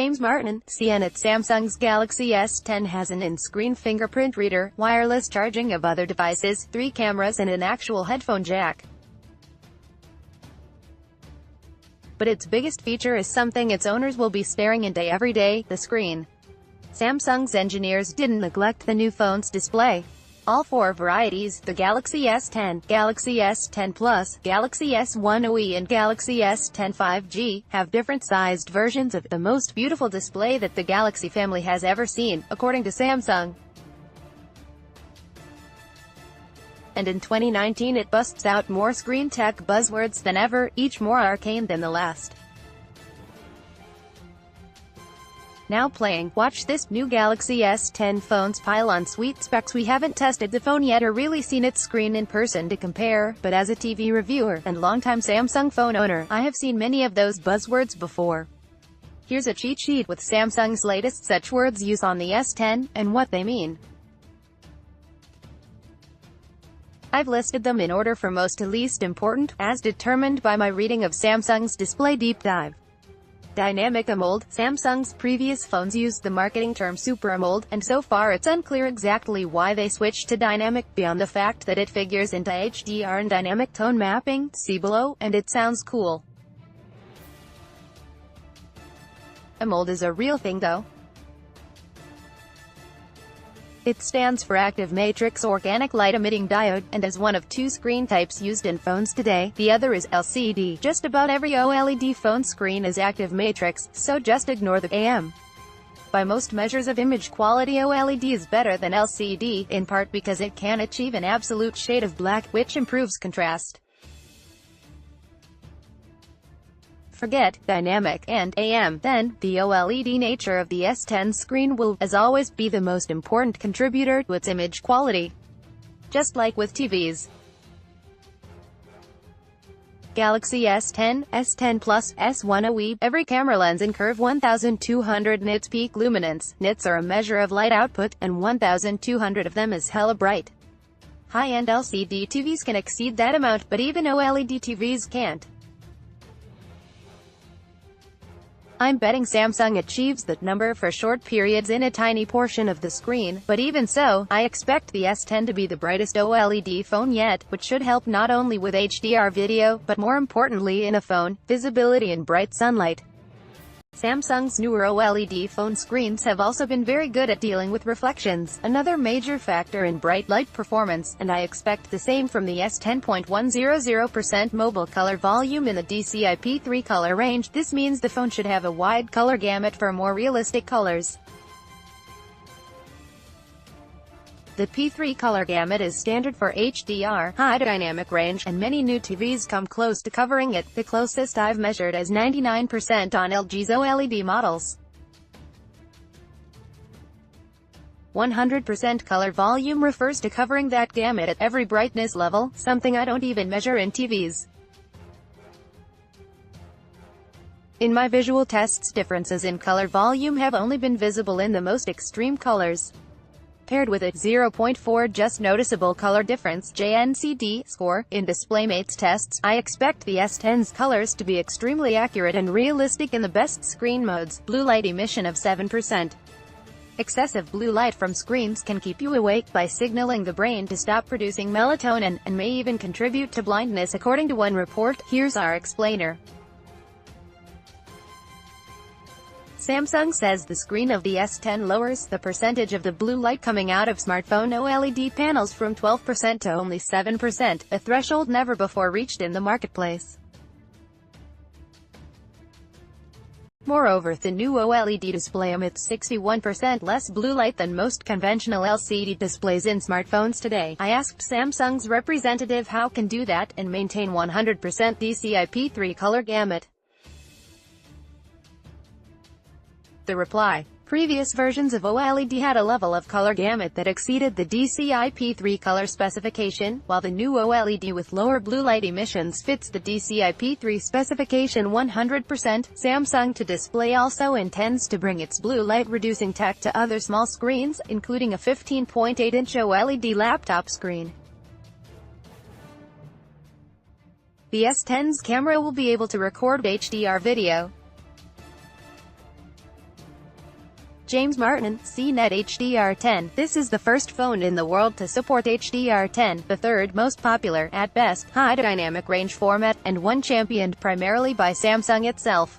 James Martin, CNET. Samsung's Galaxy S10 has an in-screen fingerprint reader, wireless charging of other devices, 3 cameras and an actual headphone jack. But its biggest feature is something its owners will be staring into every day: the screen. Samsung's engineers didn't neglect the new phone's display. All 4 varieties, the Galaxy S10, Galaxy S10 Plus, Galaxy S10e and Galaxy S10 5G, have different sized versions of the most beautiful display that the Galaxy family has ever seen, according to Samsung. And in 2019 it busts out more screen tech buzzwords than ever, each more arcane than the last. Now playing, watch this, new Galaxy S10 phones pile on sweet specs. We haven't tested the phone yet or really seen its screen in person to compare, but as a TV reviewer, and longtime Samsung phone owner, I have seen many of those buzzwords before. Here's a cheat sheet with Samsung's latest such words use on the S10, and what they mean. I've listed them in order from most to least important, as determined by my reading of Samsung's Display Deep Dive. Dynamic AMOLED. Samsung's previous phones used the marketing term Super AMOLED, and so far it's unclear exactly why they switched to dynamic, beyond the fact that it figures into HDR and dynamic tone mapping, see below, and it sounds cool. AMOLED is a real thing though. It stands for active matrix organic light emitting diode, and is one of 2 screen types used in phones today. The other is LCD. Just about every OLED phone screen is active matrix, so just ignore the AM. By most measures of image quality, OLED is better than LCD, in part because it can achieve an absolute shade of black, which improves contrast. Forget dynamic and AM, then, the OLED nature of the S10 screen will, as always, be the most important contributor to its image quality. Just like with TVs. Galaxy S10, S10 Plus, S10e, every camera lens in curve 1200 nits peak luminance. Nits are a measure of light output, and 1200 of them is hella bright. High-end LCD TVs can exceed that amount, but even OLED TVs can't. I'm betting Samsung achieves that number for short periods in a tiny portion of the screen, but even so, I expect the S10 to be the brightest OLED phone yet, which should help not only with HDR video, but more importantly in a phone, visibility in bright sunlight. Samsung's newer OLED phone screens have also been very good at dealing with reflections, another major factor in bright light performance, and I expect the same from the S10. 100% mobile color volume in the DCI-P3 color range. This means the phone should have a wide color gamut for more realistic colors. The P3 color gamut is standard for HDR, high dynamic range, and many new TVs come close to covering it. The closest I've measured is 99% on LG's OLED models. 100% color volume refers to covering that gamut at every brightness level, something I don't even measure in TVs. In my visual tests, differences in color volume have only been visible in the most extreme colors. Paired with a 0.4 just noticeable color difference (JNCD) score in DisplayMate's tests, I expect the S10's colors to be extremely accurate and realistic in the best screen modes. Blue light emission of 7%. Excessive blue light from screens can keep you awake by signaling the brain to stop producing melatonin, and may even contribute to blindness, according to one report. Here's our explainer. Samsung says the screen of the S10 lowers the percentage of the blue light coming out of smartphone OLED panels from 12% to only 7%, a threshold never before reached in the marketplace. Moreover, the new OLED display emits 61% less blue light than most conventional LCD displays in smartphones today. I asked Samsung's representative how can do that, and maintain 100% DCI-P3 color gamut. The reply: previous versions of OLED had a level of color gamut that exceeded the DCI-P3 color specification, while the new OLED with lower blue light emissions fits the DCI-P3 specification 100%. Samsung to Display also intends to bring its blue light reducing tech to other small screens, including a 15.8-inch OLED laptop screen. The S10's camera will be able to record HDR video. James Martin, CNET HDR10. This is the first phone in the world to support HDR10, the third most popular, at best, high dynamic range format, and one championed primarily by Samsung itself.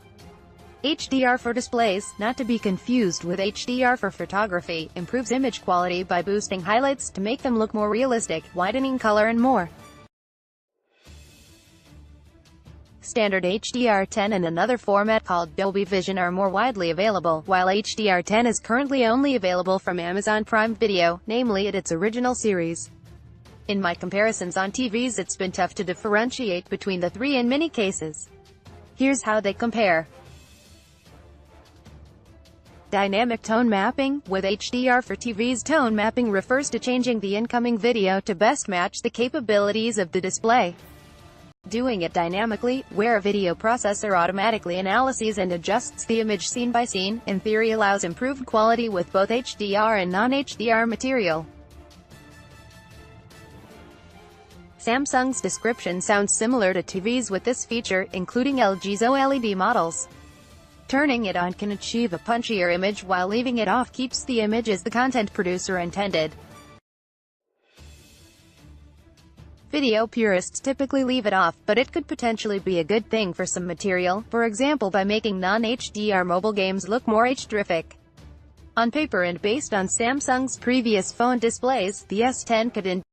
HDR for displays, not to be confused with HDR for photography, improves image quality by boosting highlights to make them look more realistic, widening color and more. Standard HDR10 and another format called Dolby Vision are more widely available, while HDR10 is currently only available from Amazon Prime Video, namely at its original series. In my comparisons on TVs, it's been tough to differentiate between the three in many cases. Here's how they compare. Dynamic tone mapping. With HDR for TVs, tone mapping refers to changing the incoming video to best match the capabilities of the display. Doing it dynamically, where a video processor automatically analyzes and adjusts the image scene by scene, in theory allows improved quality with both HDR and non-HDR material. Samsung's description sounds similar to TVs with this feature, including LG's OLED models. Turning it on can achieve a punchier image, while leaving it off keeps the image as the content producer intended. Video purists typically leave it off, but it could potentially be a good thing for some material, for example by making non-HDR mobile games look more HD-rific. On paper and based on Samsung's previous phone displays, the S10 could